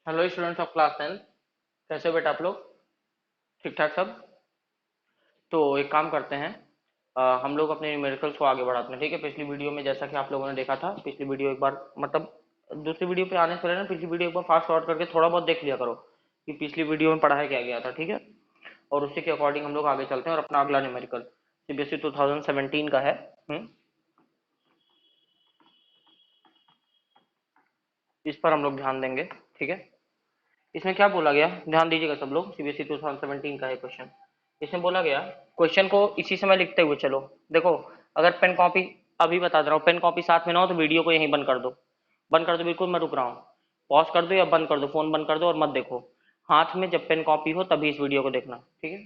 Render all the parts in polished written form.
Hello students of class 10। कैसे हो बेटा आप लोग? ठीक ठाक सब? तो एक काम करते हैं, हम लोग अपने न्यूमेरिकल्स को आगे बढ़ाते हैं। ठीक है, पिछली वीडियो में जैसा कि आप लोगों ने देखा था, पिछली वीडियो एक बार मतलब दूसरी वीडियो पे आने से पहले ना पिछली वीडियो एक बार फास्ट फॉरवर्ड करके थोड़ा बहुत देख लिया करो कि पिछली वीडियो में पढ़ाया क्या गया था। ठीक है, और उसी के अकॉर्डिंग हम लोग आगे चलते हैं और अपना अगला न्यूमेरिकल सीबीएसई 2017 का है। इस पर हम लोग ध्यान देंगे। ठीक है, इसमें क्या बोला गया, ध्यान दीजिएगा सब लोग। सीबीएसई 2017 का है क्वेश्चन। इसमें बोला गया, क्वेश्चन को इसी समय लिखते हुए चलो। देखो, अगर पेन कॉपी, अभी बता दे रहा हूँ, पेन कॉपी साथ में ना हो तो वीडियो को यहीं बंद कर दो। बंद कर दो, बिल्कुल मैं रुक रहा हूँ। पॉज कर दो या बंद कर दो, फोन बंद कर दो और मत देखो। हाथ में जब पेन कॉपी हो तभी इस वीडियो को देखना। ठीक है,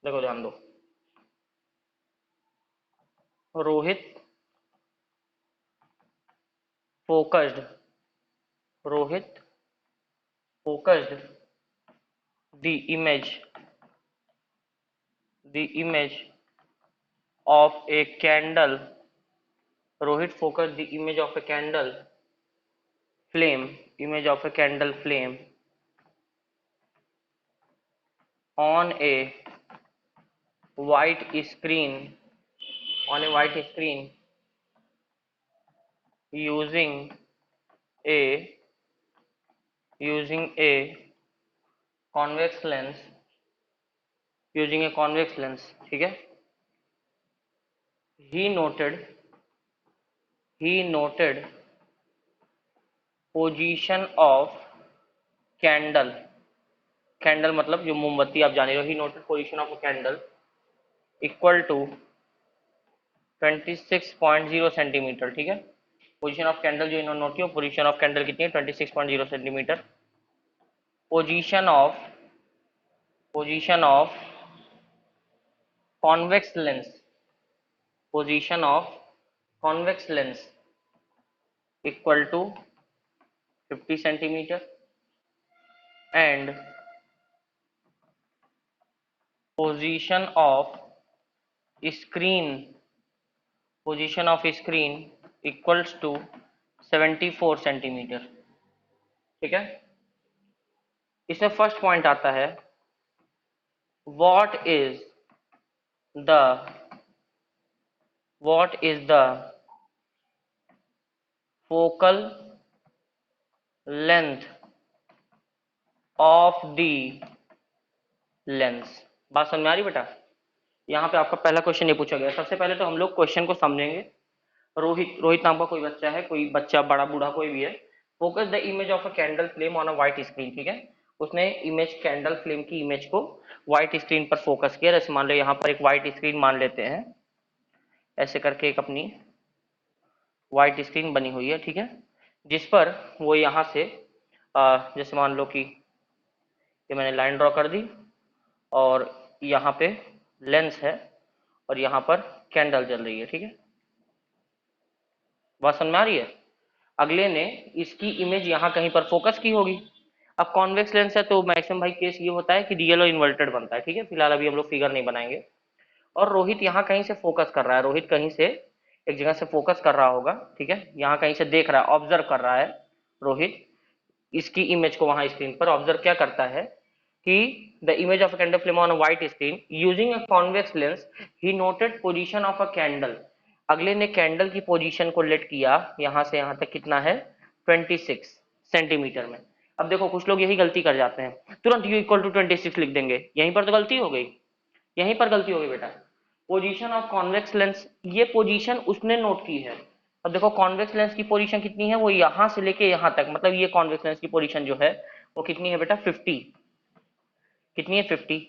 देखो ध्यान दो। Rohit focused, Rohit focused the image, the image of a candle, Rohit focused the image of a candle flame, image of a candle flame on a white screen, on a white screen using a using a convex lens, using a convex lens. ठीक है, he noted, he noted position of candle, candle मतलब जो मोमबत्ती आप जान रहे हो। ही noted position of a candle equal to 26.0 centimetre. ठीक है, पोजीशन ऑफ कैंडल जो इन्होंने नोट किया, पोजीशन ऑफ कैंडल कितनी है, 26.0 centimetre. Position of, position of convex lens, position of convex lens equal to 50 centimetre and position of screen, position of screen equals to 74 centimetre. ठीक है, इसमें first point आता है, what is the, what is the focal length of the lens। बात समझ में आ रही बेटा? यहाँ पे आपका पहला क्वेश्चन ये पूछा गया। सबसे पहले तो हम लोग क्वेश्चन को समझेंगे। रोहित, रोहित नाम का कोई बच्चा है, कोई बच्चा बड़ा बूढ़ा कोई भी है। Focus the image of a candle flame on a white screen. ठीक है, उसने इमेज, कैंडल फ्लेम की इमेज को व्हाइट स्क्रीन पर फोकस किया। जैसे मान लो यहाँ पर एक व्हाइट स्क्रीन मान लेते हैं, ऐसे करके एक अपनी व्हाइट स्क्रीन बनी हुई है। ठीक है, जिस पर वो यहाँ से जैसे मान लो कि ये मैंने लाइन ड्रॉ कर दी और यहाँ पे लेंस है और यहाँ पर कैंडल जल रही है। ठीक है, बात समझ में आ रही है? अगले ने इसकी इमेज यहाँ कहीं पर फोकस की होगी। अब कॉन्वेक्स लेंस है तो मैक्सिमम भाई केस ये होता है कि रियल और इन्वर्टेड बनता है। ठीक है, फिलहाल अभी हम लोग फिगर नहीं बनाएंगे। और रोहित यहाँ कहीं से फोकस कर रहा है, रोहित कहीं से एक जगह से फोकस कर रहा होगा। ठीक है, यहाँ कहीं से देख रहा है, ऑब्जर्व कर रहा है रोहित इसकी इमेज को। वहां स्क्रीन पर ऑब्जर्व क्या करता है कि the image of a candle flame on a white screen using a convex lens, he noted position of a candle. अगले ने कैंडल की पोजीशन को लेट किया, यहां से यहां तक कितना है, 26 सेंटीमीटर में। अब देखो कुछ लोग यही गलती कर जाते हैं, तुरंत u इक्वल टू 26 लिख देंगे। यहीं पर तो गलती हो गई, यहीं पर गलती हो गई बेटा। पोजीशन ऑफ कॉन्वेक्स लेंस, ये पोजीशन उसने नोट की है। अब देखो कॉन्वेक्स लेंस की पोजीशन कितनी है, वो यहां से लेके यहां तक, मतलब ये कॉन्वेक्स लेंस की पोजीशन जो है वो कितनी है बेटा, 50। कितनी है, 50।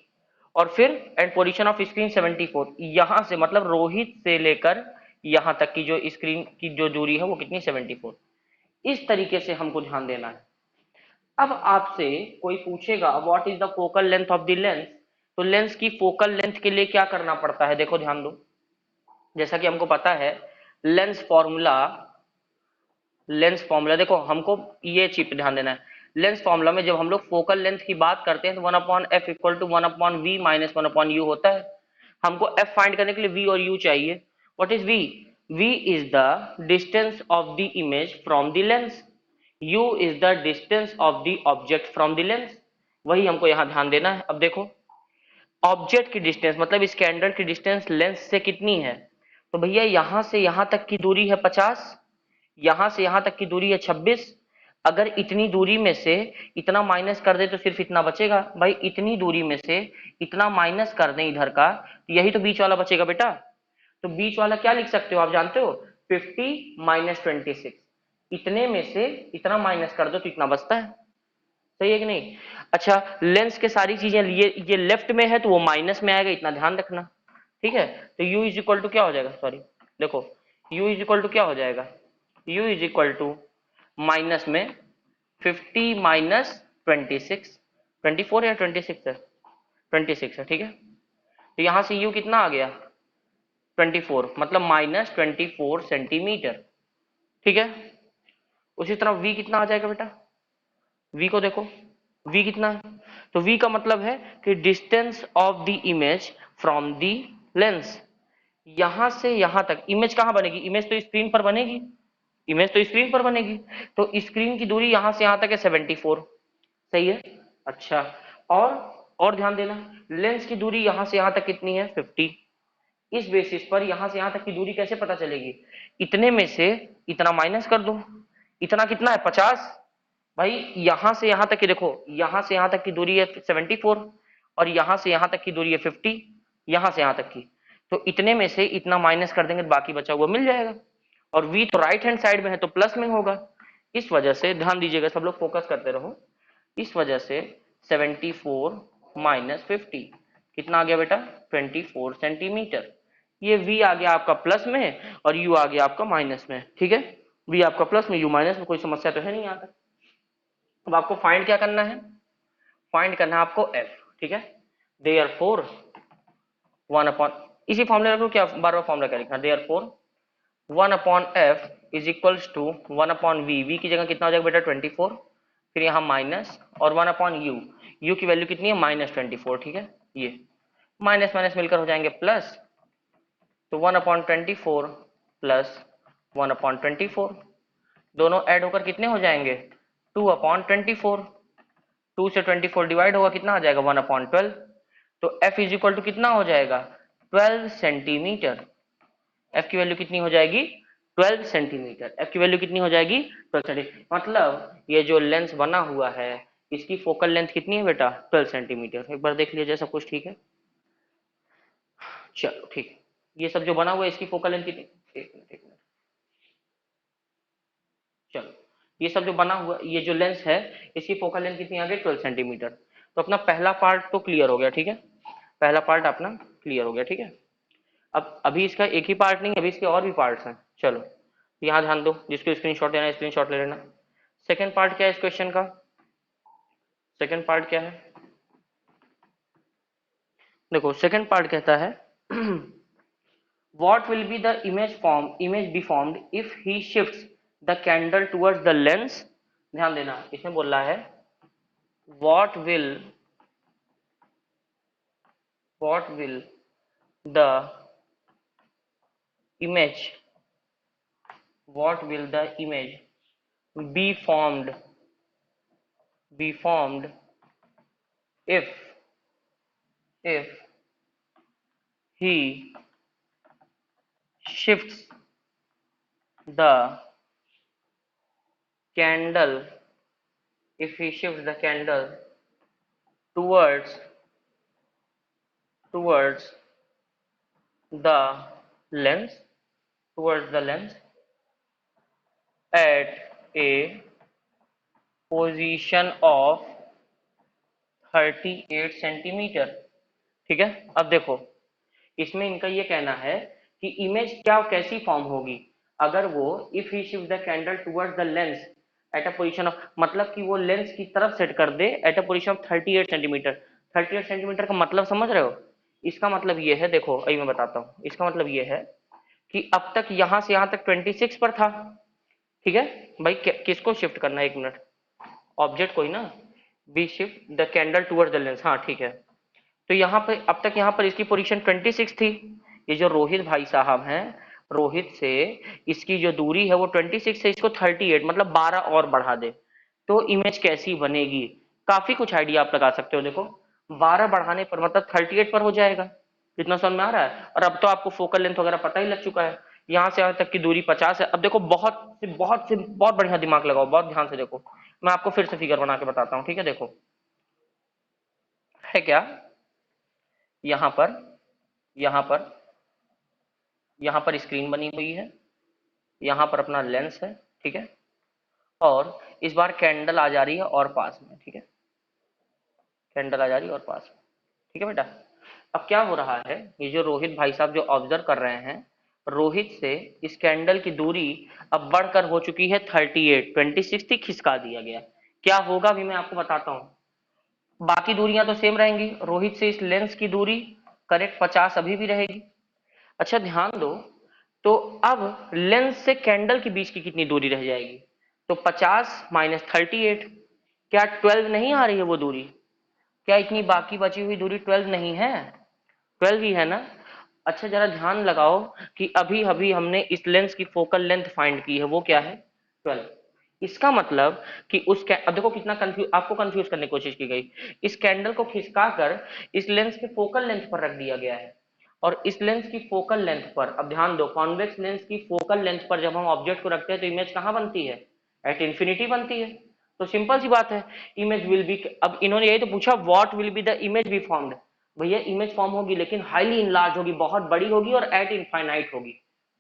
और फिर एंड पोजीशन ऑफ स्क्रीन 74, यहां से मतलब रोहित से लेकर यहां तक की जो स्क्रीन की जो दूरी है वो कितनी, 74। इस तरीके से हमको ध्यान देना है। अब आपसे कोई पूछेगा what is the focal length of the lens, तो लेंस की फोकल लेंथ के लिए क्या करना पड़ता है, देखो ध्यान दो। जैसा कि हमको पता है लेंस फॉर्मूला, लेंस फॉर्मूला देखो हमको ये चीज पे ध्यान देना है। लेंस फॉर्मूला में जब हम लोग फोकल लेंथ की बात करते हैं तो 1/f equal to 1/v minus 1/u होता है। हमको f फाइंड करने के लिए v और u चाहिए। What is v, v is the distance of the image from the lens, u is the distance of the object from the lens। वही हमको यहां ध्यान देना है। अब देखो ऑब्जेक्ट की डिस्टेंस मतलब इस कैंडल की डिस्टेंस लेंस से कितनी है, तो भैया यहां से यहां तक की दूरी है 50, यहां से यहां तक की दूरी है 26। अगर इतनी दूरी में से इतना माइनस कर दे तो सिर्फ इतना बचेगा। भाई इतनी दूरी में से इतना माइनस कर दें इधर का, तो यही तो बीच वाला बचेगा बेटा। तो बीच वाला क्या लिख सकते हो आप जानते हो, 50 माइनस 26। इतने में से इतना माइनस कर दो तो इतना बचता है, सही है कि नहीं। अच्छा लेंस के सारी चीजें ये लेफ्ट में है तो वो माइनस में आएगा, इतना ध्यान रखना, ठीक है। तो u इज इक्वल टू क्या हो जाएगा, सॉरी देखो u इज इक्वल टू क्या हो जाएगा, u is equal to minus में 50 माइनस 26, 24 या 26 है, 26 है, ठीक है। तो यहां से u कितना आ गया 24, मतलब माइनस 24 सेंटीमीटर, ठीक है। उसी तरह v कितना आ जाएगा बेटा, v को देखो v कितना है, तो v का मतलब है कि distance of the image from the lens. यहां से यहां तक इमेज कहां बनेगी, इमेज तो स्क्रीन पर बनेगी, इमेज तो स्क्रीन पर बनेगी, तो स्क्रीन की दूरी यहां से यहां तक है 74, सही है। अच्छा और ध्यान देना लेंस की दूरी यहां से यहां तक कितनी है 50। इस बेसिस पर यहां से यहां तक की दूरी कैसे पता चलेगी, इतने में से इतना माइनस कर दो, इतना कितना है 50। भाई यहां से यहां तक की देखो, यहां से यहां तक की दूरी है 74 और यहां से यहां तक की दूरी है 50, यहां से यहां तक की, तो इतने में से इतना माइनस कर देंगे तो बाकी बचा हुआ मिल जाएगा। और v तो राइट हैंड साइड में है तो प्लस में होगा, इस वजह से ध्यान दीजिएगा, सब लोग फोकस करते रहो। इस वजह से 74 माइनस 50 कितना आ गया बेटा 24 सेंटीमीटर। ये v आ गया आपका प्लस में और u आ गया आपका माइनस में, ठीक है। v आपका प्लस में u माइनस में, कोई समस्या तो है नहीं यहाँ तक। अब आपको फाइंड क्या करना है, फाइंड करना है आपको f, ठीक है। देयरफॉर 1 अपॉन, इसी फॉर्मूले रखो, क्या बार बार फॉर्मूला क्या लिखना, therefore 1 upon f is equals to 1 upon v की जगह कितना हो जाएगा बेटा 24, फिर यहाँ माइनस और 1 अपॉन u की वैल्यू कितनी है -24, ठीक है। ये माइनस माइनस मिलकर हो जाएंगे प्लस, तो 1 अपॉन 24 प्लस 1 अपॉन 24, दोनों ऐड होकर कितने हो जाएंगे 2 अपॉन 24, 2 से 24 डिवाइड होगा कितना आ जाएगा 1 अपॉन 12, तो f इज इक्वल टू कितना हो जाएगा 12 सेंटीमीटर। f की वैल्यू कितनी हो जाएगी 12 सेंटीमीटर, f की वैल्यू कितनी हो जाएगी 12 सेंटीमीटर। मतलब ये जो लेंस बना हुआ है इसकी फोकल लेंथ कितनी है बेटा 12 सेंटीमीटर। एक बार देख लीजिए सब कुछ ठीक है, चलो ठीक है। ये सब जो बना हुआ है इसकी फोकल लेंथ कितनी, एक मिनट, चलो ये सब जो बना हुआ ये जो लेंस है इसकी फोकल लेंथ कितनी आ गई 12 सेंटीमीटर। तो अपना पहला पार्ट तो क्लियर हो गया, ठीक है, पहला पार्ट अपना क्लियर हो गया, ठीक है। अब अभी इसका एक ही पार्ट नहीं, अभी इसके और भी पार्ट्स हैं। चलो यहाँ ध्यान दो, जिसको स्क्रीनशॉट लेना है स्क्रीनशॉट ले लेना। सेकंड पार्ट क्या है इस क्वेश्चन का, सेकंड पार्ट क्या है, देखो सेकंड पार्ट कहता है what will be the image be formed if he shifts the candle towards the lens। ध्यान देना इसमें बोल रहा है what will the image what will the image be formed if he shifts the candle towards the lens at a position of 38 centimetre, ठीक है। अब देखो इसमें इनका ये कहना है कि इमेज क्या कैसी फॉर्म होगी अगर वो if he shift the candle towards the lens at a position of, मतलब कि वो लेंस की तरफ सेट कर दे at a position of 38 centimetre. 38 centimetre का मतलब समझ रहे हो, इसका मतलब ये है, देखो अभी मैं बताता हूँ, इसका मतलब ये है कि अब तक यहां से यहां तक 26 पर था, ठीक है। भाई किसको शिफ्ट करना है, एक मिनट, ऑब्जेक्ट को ही ना, be shift the candle towards the lens, हाँ ठीक है। तो यहाँ पे अब तक यहाँ पर इसकी पोजीशन 26 थी। ये जो रोहित भाई साहब हैं, रोहित से इसकी जो दूरी है वो 26 से इसको 38 मतलब 12 और बढ़ा दे तो इमेज कैसी बनेगी। काफी कुछ आइडिया आप लगा सकते हो। देखो 12 बढ़ाने पर मतलब 38 पर हो जाएगा। इतना समझ में आ रहा है। और अब तो आपको फोकल लेंथ वगैरह पता ही लग चुका है। यहाँ से यहाँ तक की दूरी 50 है। अब देखो बहुत बढ़िया दिमाग लगाओ, बहुत ध्यान से देखो। मैं आपको फिर से फिगर बना के बताता हूँ, ठीक है। देखो है क्या, यहाँ पर यहाँ पर यहाँ पर स्क्रीन बनी हुई है, यहाँ पर अपना लेंस है, ठीक है। और इस बार कैंडल आ जा रही है और पास में, ठीक है। कैंडल आ जा रही है और पास में, ठीक है बेटा। अब क्या हो रहा है, ये जो रोहित भाई साहब जो ऑब्जर्व कर रहे हैं, रोहित से इस कैंडल की दूरी अब बढ़कर हो चुकी है 38, 26 तक खिसका दिया गया। क्या होगा अभी मैं आपको बताता हूँ। बाकी दूरियां तो सेम रहेंगी, रोहित से इस लेंस की दूरी करेक्ट 50 अभी भी रहेगी। अच्छा ध्यान दो, तो अब लेंस से कैंडल के बीच की कितनी दूरी रह जाएगी, तो 50 माइनस 38, क्या 12 नहीं आ रही है वो दूरी। क्या इतनी बाकी बची हुई दूरी 12 नहीं है, 12 ही है ना। अच्छा जरा ध्यान लगाओ कि अभी अभी हमने इस लेंस की फोकल लेंथ फाइंड की है, वो क्या है 12। इसका मतलब कि अब देखो कितना कंफ्यूज, आपको कंफ्यूज करने की कोशिश की गई। इस कैंडल को खिसका कर इस लेंस के फोकल लेंथ पर रख दिया गया है। और इस लेंस की फोकल लेंथ पर, अब ध्यान दो, कॉन्वेक्स लेंस की फोकल लेंथ पर जब हम ऑब्जेक्ट को रखते हैं तो इमेज कहां बनती है, एट इंफिनिटी बनती है। तो सिंपल सी बात है, इमेज विल बी, अब इन्होंने यही तो पूछा what will be the image be formed. भैया इमेज फॉर्म होगी लेकिन हाईली इनलार्ज होगी, बहुत बड़ी होगी और एट इनफाइनाइट होगी।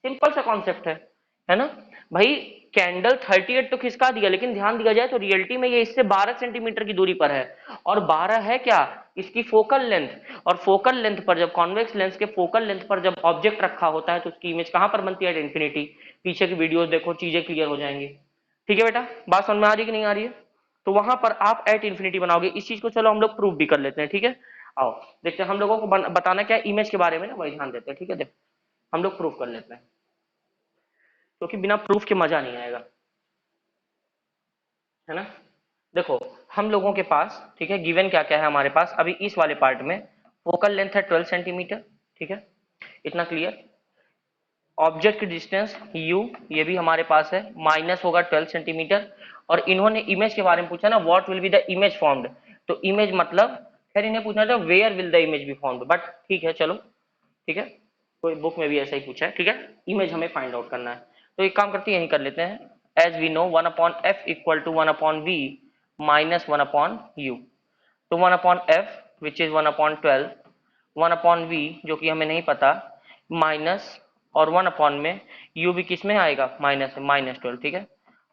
सिंपल सा कॉन्सेप्ट है ना भाई। कैंडल 38 तो खिसका दिया, लेकिन ध्यान दिया जाए तो रियलिटी में ये इससे 12 सेंटीमीटर की दूरी पर है। और 12 है क्या, इसकी फोकल लेंथ। और फोकल लेंथ पर जब कॉन्वेक्स लेंस के फोकल लेंथ पर जब ऑब्जेक्ट रखा होता है तो उसकी इमेज कहां पर बनती है, इंफिनिटी। पीछे की वीडियोस देखो, चीजें क्लियर हो जाएंगी। ठीक है बेटा, बात समझ में आ रही है कि नहीं आ रही है। तो वहां पर आप एट इंफिनिटी बनाओगे। इस चीज को चलो हम लोग प्रूफ भी कर लेते हैं, ठीक है। आओ देखते हैं, हम लोगों को बताना क्या इमेज के बारे में ना, वही ध्यान देते हैं, ठीक है। देखो हम लोग प्रूफ कर लेते हैं, क्योंकि बिना प्रूफ के मजा नहीं आएगा, है ना। देखो हम लोगों के पास, ठीक है, गिवन क्या क्या है हमारे पास अभी इस वाले पार्ट में। फोकल लेंथ है 12 सेंटीमीटर, ठीक है, इतना क्लियर। ऑब्जेक्ट की डिस्टेंस u, ये भी हमारे पास है, माइनस होगा 12 सेंटीमीटर। और इन्होंने इमेज के बारे में पूछा ना, what will be the image formed. तो इमेज मतलब, खैर इन्हें पूछना था where will the image be formed, but ठीक है चलो, ठीक है। कोई बुक में भी ऐसा ही पूछा है, ठीक है। इमेज हमें फाइंड आउट करना है, तो एक काम करते हैं यही कर लेते हैं। As we know 1/f equal to 1/v minus 1/u। तो 1/f विच इज 1/12, 1/v जो कि हमें नहीं पता, माइनस, और 1 में u भी किस में आएगा, माइनस में, -12, ठीक है।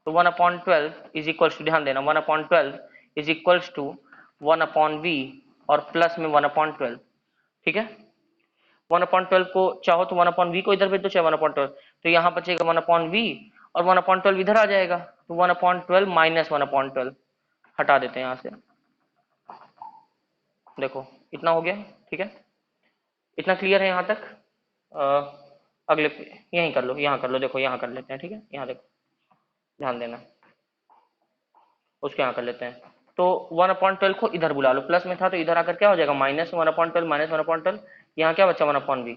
तो 1/12 इज इक्वल्स टू, ध्यान देना, 1/12 इज इक्वल्स टू 1/v और प्लस में 1/12, ठीक है। 1/12 को चाहो तो 1/v को इधर भेज दो, चाहे 1/12, तो यहाँ बचेगा 1/v और 1/12 इधर आ जाएगा, तो 1/12 माइनस 1/12 हटा देते हैं यहाँ से। देखो इतना हो गया, ठीक है। इतना क्लियर है यहाँ तक। अगले यहीं कर लो, यहाँ कर लो, देखो यहाँ कर लेते हैं, ठीक है। यहाँ देखो, ध्यान देना, उसके यहाँ कर लेते हैं। तो 1/12 को इधर बुला लो, प्लस में था तो इधर आकर क्या हो जाएगा, माइनस 1/12 माइनस 1/12, यहाँ क्या बचा 1/v।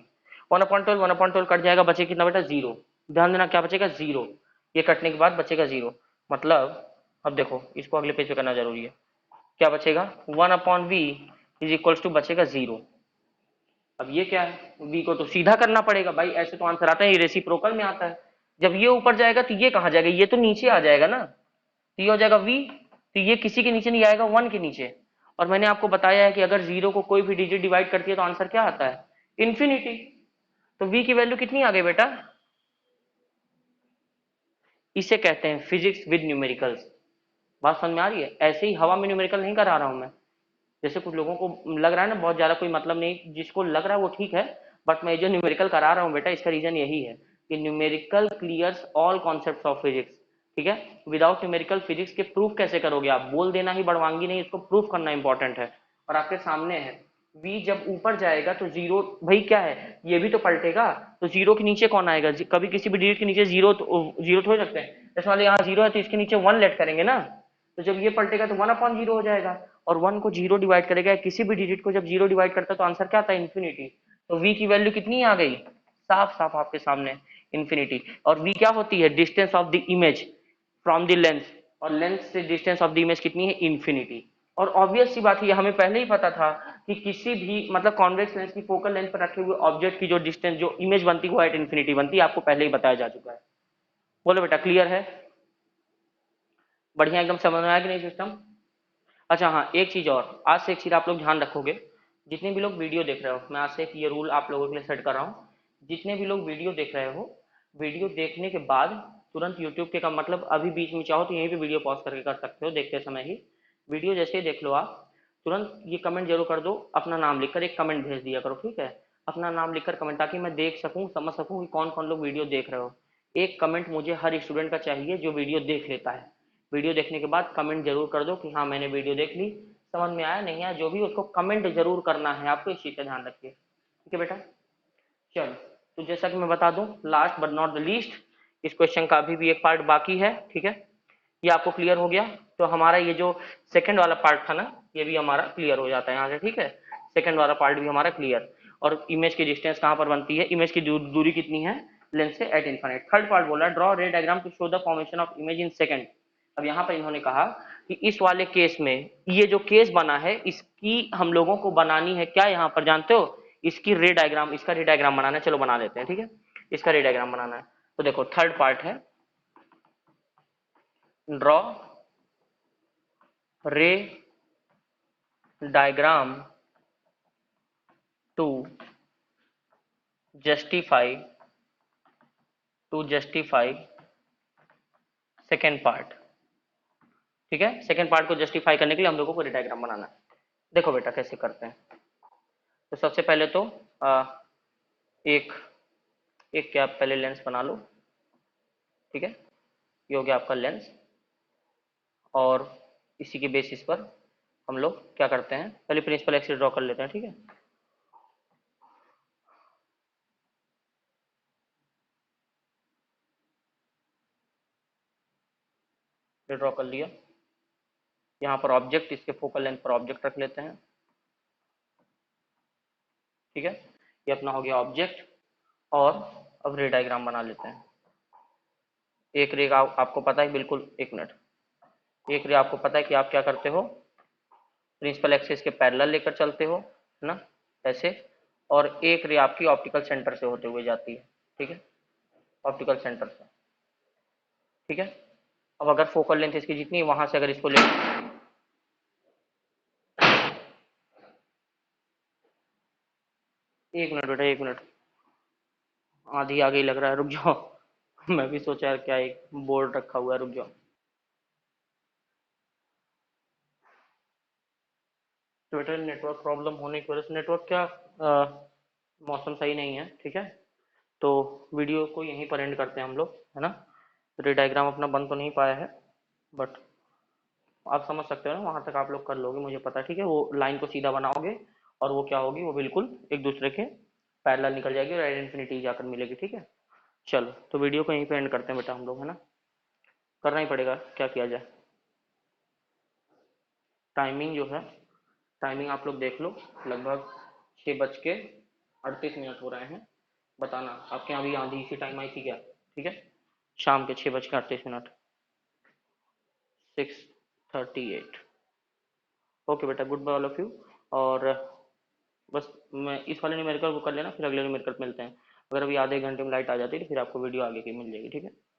1/12 कट जाएगा, बचे कितना बेटा, जीरो। ध्यान देना क्या बचेगा, जीरो। ये कटने के बाद बचेगा जीरो, मतलब अब देखो इसको अगले पेज पे करना जरूरी है। क्या बचेगा, 1/v इज इक्वल्स टू बचेगा जीरो। अब ये क्या है, v को तो सीधा करना पड़ेगा भाई, ऐसे तो आंसर आता है, ये रेसिप्रोकल में आता है। जब ये ऊपर जाएगा तो ये कहाँ जाएगा, ये तो नीचे आ जाएगा ना, तो ये हो जाएगा v। तो ये किसी के नीचे नहीं आएगा, 1 के नीचे। और मैंने आपको बताया है कि अगर जीरो को कोई भी डिजिट डिवाइड करती है तो आंसर क्या आता है, इंफिनिटी। तो v की वैल्यू कितनी आ गई बेटा, इसे कहते हैं फिजिक्स विद न्यूमेरिकल्स। बात समझ में आ रही है, ऐसे ही हवा में न्यूमेरिकल नहीं करा रहा हूं मैं। जैसे कुछ लोगों को लग रहा है ना बहुत ज्यादा कोई मतलब नहीं, जिसको लग रहा है वो ठीक है, बट मैं जो न्यूमेरिकल करा रहा हूँ बेटा, इसका रीजन यही है कि numerical clears all concepts of physics, ठीक है। विदाउट न्यूमेरिकल फिजिक्स के प्रूफ कैसे करोगे आप, बोल देना ही बड़वांगी नहीं, इसको प्रूफ करना इंपॉर्टेंट है। और आपके सामने है, v जब ऊपर जाएगा तो जीरो, भाई क्या है, ये भी तो पलटेगा, तो जीरो के नीचे कौन आएगा, कभी किसी भी डिजिट के नीचे जीरो, जीरो थोड़ी रखते हैं, जैसे मान लो यहाँ जीरो है तो इसके नीचे 1 लेट करेंगे ना, तो जब ये पलटेगा तो 1/0 हो जाएगा। और 1 को जीरो डिवाइड करेगा, किसी भी डिजिट को जब जीरो डिवाइड करता है तो आंसर क्या आता है, इंफिनिटी। तो v की वैल्यू कितनी आ गई, साफ साफ आपके सामने, इन्फिनिटी। और v क्या होती है, distance of the image from the lens, और लेंस से डिस्टेंस ऑफ द इमेज कितनी है, इन्फिनिटी। और ऑब्वियस सी बात है, हमें पहले ही पता था कि किसी भी मतलब कॉन्वेक्स लेंस की फोकल लेंथ पर रखे हुए ऑब्जेक्ट की जो डिस्टेंस, जो इमेज बनती है वो एट इन्फिनिटी बनती है, आपको पहले ही बताया जा चुका है। बोलो बेटा, क्लियर है, बढ़िया एकदम समझ में आया कि नहीं सिस्टम। अच्छा हाँ, एक चीज और, आज से एक चीज आप लोग ध्यान रखोगे, जितने भी लोग वीडियो देख रहे हो, मैं आज से एक ये रूल आप लोगों के लिए सेट कर रहा हूँ, जितने भी लोग वीडियो देख रहे हो, वीडियो देखने के बाद तुरंत यूट्यूब के का मतलब अभी बीच में चाहो तो यहीं पे वीडियो पॉज करके कर सकते हो, देखते समय ही वीडियो जैसे ही देख लो आप, तुरंत ये कमेंट जरूर कर दो, अपना नाम लिखकर एक कमेंट भेज दिया करो, ठीक है, अपना नाम लिखकर कमेंट, ताकि मैं देख सकूं, समझ सकूं कि कौन कौन लोग वीडियो देख रहे हो। एक कमेंट मुझे हर स्टूडेंट का चाहिए जो वीडियो देख लेता है, वीडियो देखने के बाद कमेंट जरूर कर दो कि हाँ मैंने वीडियो देख ली, समझ में आया नहीं आया जो भी, उसको कमेंट जरूर करना है आपको, इस चीज का ध्यान रखिए, ठीक है बेटा। चलो, तो जैसा कि मैं बता दूं, last but not the least, इस क्वेश्चन का अभी भी एक पार्ट बाकी है, ठीक है, ये आपको क्लियर हो गया तो हमारा ये जो सेकंड वाला पार्ट था ना, ये भी हमारा क्लियर हो जाता है यहाँ से, ठीक है, सेकंड वाला पार्ट भी हमारा क्लियर। और इमेज की डिस्टेंस कहाँ पर बनती है, इमेज की दूरी कितनी है लेंस से एट इन्फिनिट। थर्ड पार्ट बोला, draw ray diagram to show the formation of image in second. अब यहाँ पर इन्होंने कहा कि इस वाले केस में ये जो केस बना है इसकी हम लोगों को बनानी है क्या, यहाँ पर जानते हो, इसकी रे डायग्राम, इसका रे डायग्राम बनाना है, चलो बना लेते हैं, ठीक है, इसका रे डायग्राम बनाना है। तो देखो थर्ड पार्ट है, draw ray diagram to justify second part, ठीक है, सेकेंड पार्ट को जस्टिफाई करने के लिए हम लोगों को रे डायग्राम बनाना है। देखो बेटा कैसे करते हैं, तो सबसे पहले तो एक एक क्या पहले लेंस बना लो, ठीक है, ये हो गया आपका लेंस, और इसी के बेसिस पर हम लोग क्या करते हैं, पहले प्रिंसिपल एक्सिस ड्रॉ कर लेते हैं, ठीक है। ये ड्रॉ कर लिया, यहाँ पर ऑब्जेक्ट, इसके फोकल लेंथ पर ऑब्जेक्ट रख लेते हैं, ठीक है, ये अपना हो गया ऑब्जेक्ट। और अब रे डायग्राम बना लेते हैं। एक रे आपको पता है बिल्कुल, एक मिनट, एक रे आपको पता है कि आप क्या करते हो, प्रिंसिपल एक्सिस के पैरेलल लेकर चलते हो, है ना, ऐसे, और एक रे आपकी ऑप्टिकल सेंटर से होते हुए जाती है, ठीक है, ऑप्टिकल सेंटर से, ठीक है। अब अगर फोकल लेंथ इसकी जितनी है वहां से अगर इसको ले, एक मिनट बेटा, एक मिनट, आधी आ गई लग रहा है, रुक जाओ मैं भी सोचा यार क्या एक बोर्ड रखा हुआ है, रुक जाओ। तो बेटा नेटवर्क प्रॉब्लम होने की वजह से, नेटवर्क क्या, मौसम सही नहीं है, ठीक है, तो वीडियो को यहीं पर एंड करते हैं हम लोग, है ना। रे डायग्राम अपना बन तो नहीं पाया है, बट आप समझ सकते हो ना, वहां तक आप लोग कर लोगे मुझे पता है, ठीक है, वो लाइन को सीधा बनाओगे और वो क्या होगी, वो बिल्कुल एक दूसरे के पैरेलल निकल जाएगी और एड इन्फिनिटी जाकर मिलेगी, ठीक है। चलो, तो वीडियो को यहीं पे एंड करते हैं बेटा हम लोग, है ना, करना ही पड़ेगा, क्या किया जाए। टाइमिंग जो है, टाइमिंग आप लोग देख लो, लगभग 6:38 हो रहे हैं, बताना आपके यहाँ भी आंधी इसी टाइम आई थी क्या, ठीक है, शाम के 6:38, 6:38। ओके बेटा, goodbye all of you. और बस मैं इस वाले न्यूमेरिकल को कर लेना, फिर अगले न्यूमेरिकल पे मिलते हैं। अगर अभी आधे घंटे में लाइट आ जाती है तो फिर आपको वीडियो आगे की मिल जाएगी, ठीक है।